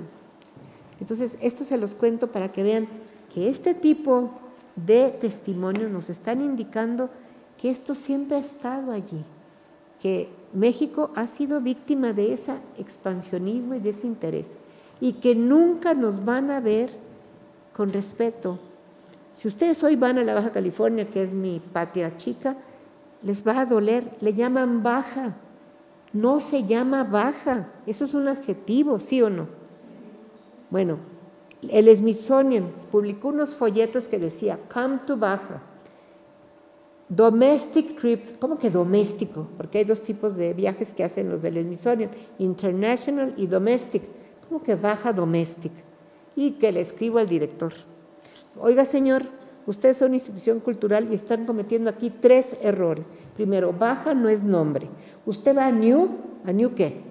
Entonces, esto se los cuento para que vean que este tipo de testimonios nos están indicando que esto siempre ha estado allí, que México ha sido víctima de ese expansionismo y de ese interés, y que nunca nos van a ver con respeto. Si ustedes hoy van a la Baja California, que es mi patria chica, les va a doler, le llaman baja. No se llama Baja, eso es un adjetivo, ¿sí o no? Bueno, el Smithsonian publicó unos folletos que decía, come to Baja, domestic trip, ¿cómo que doméstico? Porque hay dos tipos de viajes que hacen los del Smithsonian, international y domestic, ¿cómo que Baja domestic? Y que le escribo al director, oiga señor, ustedes son una institución cultural y están cometiendo aquí 3 errores. Primero, Baja no es nombre. Usted va ¿a New qué?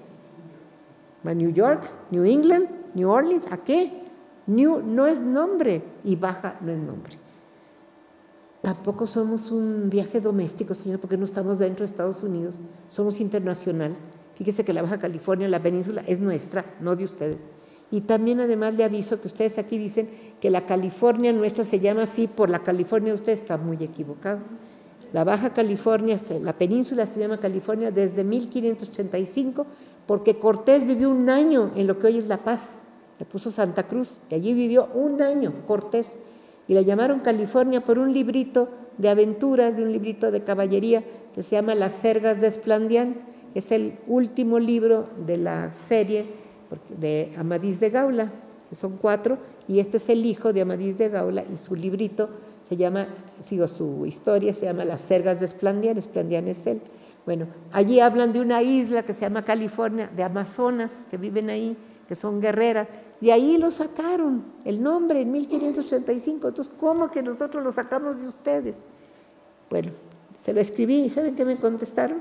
¿Va a New York? ¿New England? ¿New Orleans? ¿A qué? New no es nombre y Baja no es nombre. Tampoco somos un viaje doméstico, señor, porque no estamos dentro de Estados Unidos, somos internacional. Fíjese que la Baja California, la península, es nuestra, no de ustedes. Y también además le aviso que ustedes aquí dicen que la California nuestra se llama así por la California de ustedes, está muy equivocado. La Baja California, la península se llama California desde 1585 porque Cortés vivió 1 año en lo que hoy es La Paz, le puso Santa Cruz, y allí vivió 1 año Cortés, y la llamaron California por un librito de aventuras, de un librito de caballería que se llama Las Sergas de Esplandián, que es el último libro de la serie de Amadís de Gaula, que son 4, y este es el hijo de Amadís de Gaula, y su librito se llama, su historia se llama Las Sergas de Esplandián, Esplandián es él. Bueno, allí hablan de una isla que se llama California, de amazonas que viven ahí, que son guerreras, de ahí lo sacaron, el nombre en 1585, entonces, ¿cómo que nosotros lo sacamos de ustedes? Bueno, se lo escribí, ¿y saben qué me contestaron?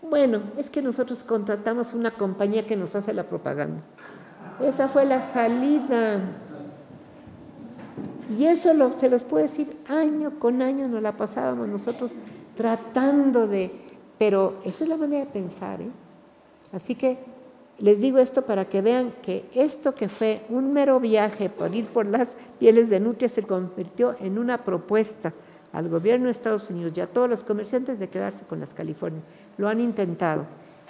Bueno, es que nosotros contratamos una compañía que nos hace la propaganda. Esa fue la salida. Y eso se los puedo decir, año con año nos la pasábamos nosotros tratando de, pero esa es la manera de pensar, ¿eh? Así que les digo esto para que vean que esto que fue un mero viaje por ir por las pieles de nutria se convirtió en una propuesta al gobierno de Estados Unidos y a todos los comerciantes de quedarse con las Californias. Lo han intentado.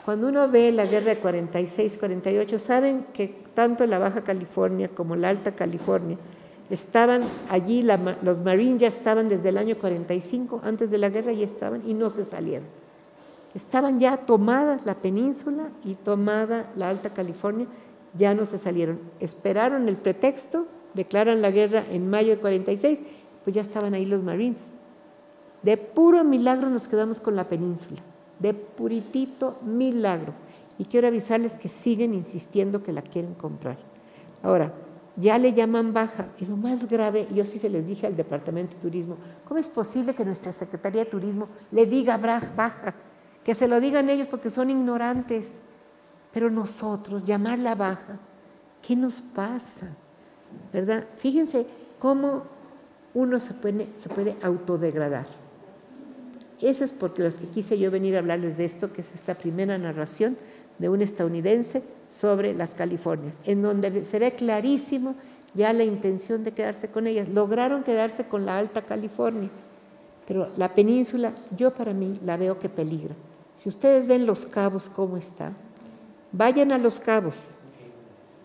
Cuando uno ve la guerra de 46-48, saben que tanto la Baja California como la Alta California estaban allí, los Marines ya estaban desde el año 45, antes de la guerra ya estaban y no se salieron. Estaban ya tomadas la península y tomada la Alta California, ya no se salieron. Esperaron el pretexto, declaran la guerra en mayo de 46, pues ya estaban ahí los Marines. De puro milagro nos quedamos con la península, de puritito milagro. Y quiero avisarles que siguen insistiendo que la quieren comprar. Ahora, ya le llaman Baja, y lo más grave, yo sí se les dije al Departamento de Turismo, ¿cómo es posible que nuestra Secretaría de Turismo le diga Baja? Que se lo digan ellos porque son ignorantes, pero nosotros, llamarla Baja, ¿qué nos pasa? ¿Verdad? Fíjense cómo uno se puede autodegradar. Eso es porque los que quise yo venir a hablarles de esto, que es esta primera narración de un estadounidense sobre las Californias, en donde se ve clarísimo ya la intención de quedarse con ellas. Lograron quedarse con la Alta California, pero la península, yo para mí la veo que peligra. Si ustedes ven Los Cabos cómo está, vayan a Los Cabos,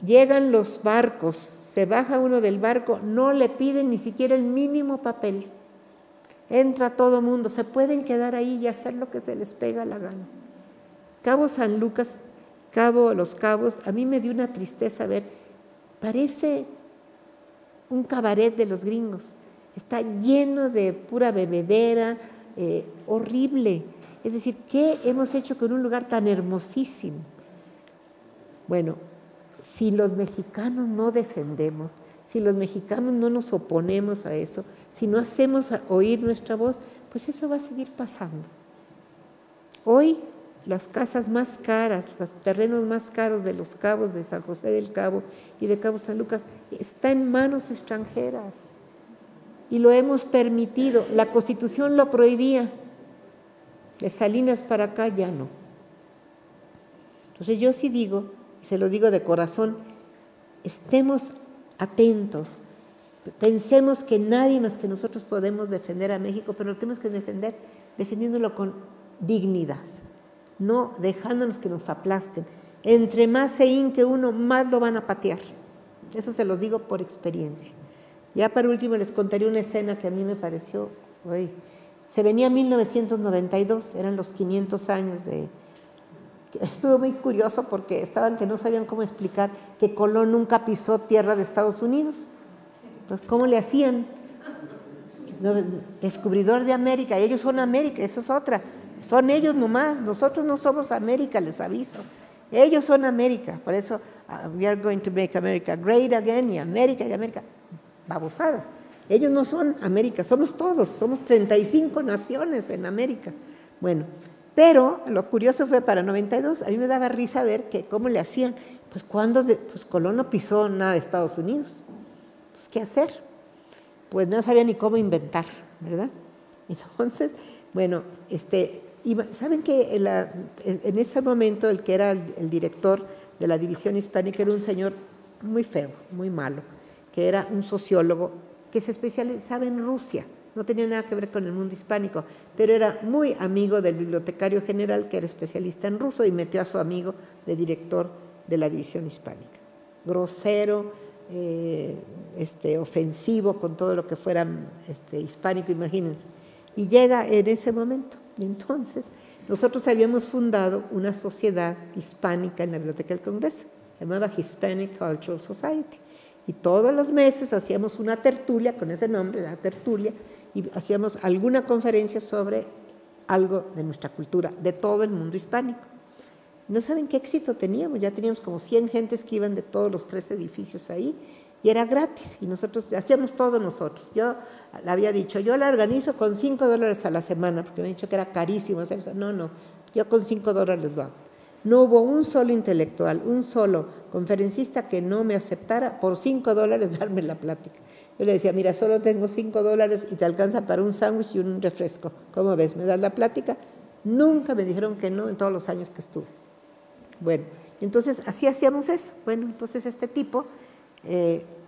llegan los barcos, se baja uno del barco, no le piden ni siquiera el mínimo papel, entra todo mundo, se pueden quedar ahí y hacer lo que se les pega la gana. Cabo San Lucas, Los Cabos, a mí me dio una tristeza ver, parece un cabaret de los gringos, está lleno de pura bebedera, horrible. Es decir, ¿qué hemos hecho con un lugar tan hermosísimo? Bueno, si los mexicanos no defendemos, si los mexicanos no nos oponemos a eso, si no hacemos oír nuestra voz, pues eso va a seguir pasando. Hoy las casas más caras, los terrenos más caros de Los Cabos, de San José del Cabo y de Cabo San Lucas, están en manos extranjeras y lo hemos permitido. La Constitución lo prohibía. De Salinas para acá ya no. Entonces yo sí digo, y se lo digo de corazón, estemos atentos, pensemos que nadie más que nosotros podemos defender a México, pero lo tenemos que defender defendiéndolo con dignidad, no dejándonos que nos aplasten. Entre más se hinque uno, más lo van a patear. Eso se lo digo por experiencia. Ya para último les contaré una escena que a mí me pareció, se venía 1992, eran los 500 años estuvo muy curioso porque estaban que no sabían cómo explicar que Colón nunca pisó tierra de Estados Unidos. Pues, ¿cómo le hacían? Descubridor de América, ellos son América, eso es otra. Son ellos nomás, nosotros no somos América, les aviso. Ellos son América, por eso we are going to make America great again, y América, babosadas. Ellos no son América, somos todos, somos 35 naciones en América. Bueno, pero lo curioso fue para 92, a mí me daba risa ver que cómo le hacían. Pues pues Colón no pisó nada de Estados Unidos. Entonces, ¿qué hacer? Pues no sabía ni cómo inventar, ¿verdad? Entonces, bueno, ¿saben que en ese momento el que era el director de la división hispánica era un señor muy feo, muy malo, que era un sociólogo que se especializaba en Rusia, no tenía nada que ver con el mundo hispánico, pero era muy amigo del bibliotecario general que era especialista en ruso y metió a su amigo de director de la división hispánica. Grosero, ofensivo con todo lo que fuera hispánico, imagínense. Y llega en ese momento. Y entonces, nosotros habíamos fundado una sociedad hispánica en la Biblioteca del Congreso, se llamaba Hispanic Cultural Society. Y todos los meses hacíamos una tertulia, con ese nombre, la tertulia, y hacíamos alguna conferencia sobre algo de nuestra cultura, de todo el mundo hispánico. No saben qué éxito teníamos, ya teníamos como 100 gentes que iban de todos los 3 edificios ahí, y era gratis, y nosotros hacíamos todo nosotros. Yo le había dicho, yo la organizo con $5 a la semana, porque me han dicho que era carísimo hacer eso. No, yo con $5 lo hago. No hubo un solo intelectual, un solo conferencista que no me aceptara por $5 darme la plática. Yo le decía, mira, solo tengo $5 y te alcanza para un sándwich y un refresco. ¿Cómo ves? ¿Me das la plática? Nunca me dijeron que no en todos los años que estuve. Bueno, entonces así hacíamos eso. Bueno, entonces este tipo,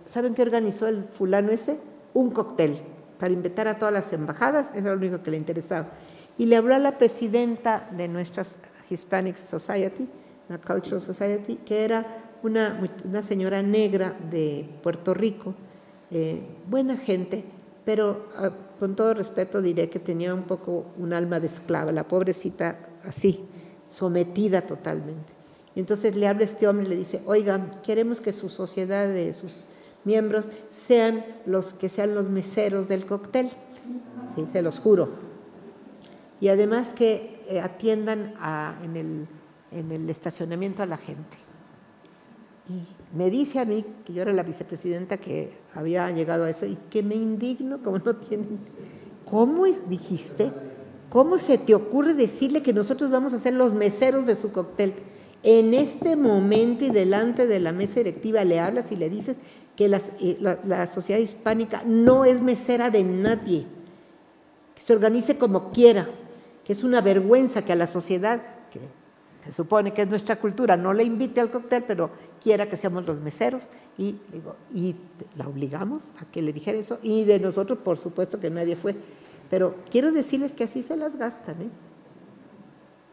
¿saben qué organizó el fulano ese? Un cóctel para invitar a todas las embajadas, eso era lo único que le interesaba. Y le habló a la presidenta de nuestra Hispanic Society, la Cultural Society, que era una señora negra de Puerto Rico, buena gente, pero con todo respeto diré que tenía un poco un alma de esclava, la pobrecita así, sometida totalmente. Y entonces le habla a este hombre y le dice, oiga, queremos que su sociedad, de sus miembros, sean los meseros del cóctel, sí, se los juro. Y además que atiendan en el estacionamiento a la gente. Y me dice a mí, que yo era la vicepresidenta que había llegado a eso, y que me indigno como no tienen. ¿Cómo dijiste? ¿Cómo se te ocurre decirle que nosotros vamos a ser los meseros de su cóctel? En este momento y delante de la mesa directiva le hablas y le dices que la sociedad hispánica no es mesera de nadie, que se organice como quiera, que es una vergüenza que a la sociedad, que se supone que es nuestra cultura, no le invite al cóctel, pero quiera que seamos los meseros, y la obligamos a que le dijera eso, y de nosotros por supuesto que nadie fue, pero quiero decirles que así se las gastan,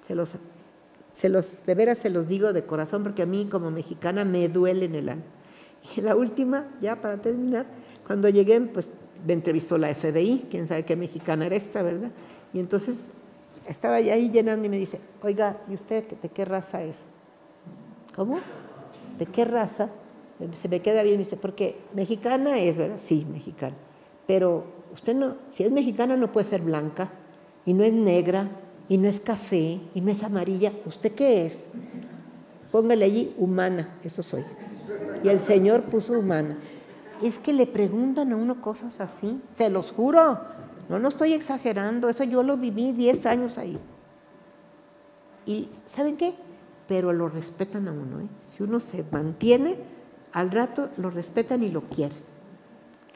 de veras se los digo de corazón, porque a mí como mexicana me duele en el alma. Y la última, ya para terminar, cuando llegué, pues me entrevistó la FBI, quién sabe qué mexicana era esta, ¿verdad? Y entonces estaba ahí llenando y me dice, oiga, ¿y usted de qué raza es? ¿Cómo? ¿De qué raza? Se me queda bien, me dice, porque mexicana es, ¿verdad? Sí, mexicana. Pero usted no, si es mexicana no puede ser blanca, y no es negra, y no es café, y no es amarilla. ¿Usted qué es? Póngale allí, humana, eso soy. Y el señor puso humana. Es que le preguntan a uno cosas así, se los juro. No estoy exagerando, eso yo lo viví 10 años ahí. Y ¿saben qué? Pero lo respetan a uno, Si uno se mantiene, al rato lo respetan y lo quieren.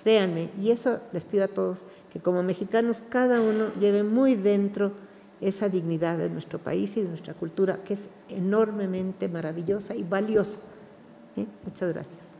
Créanme, y eso les pido a todos, que como mexicanos cada uno lleve muy dentro esa dignidad de nuestro país y de nuestra cultura, que es enormemente maravillosa y valiosa. Muchas gracias.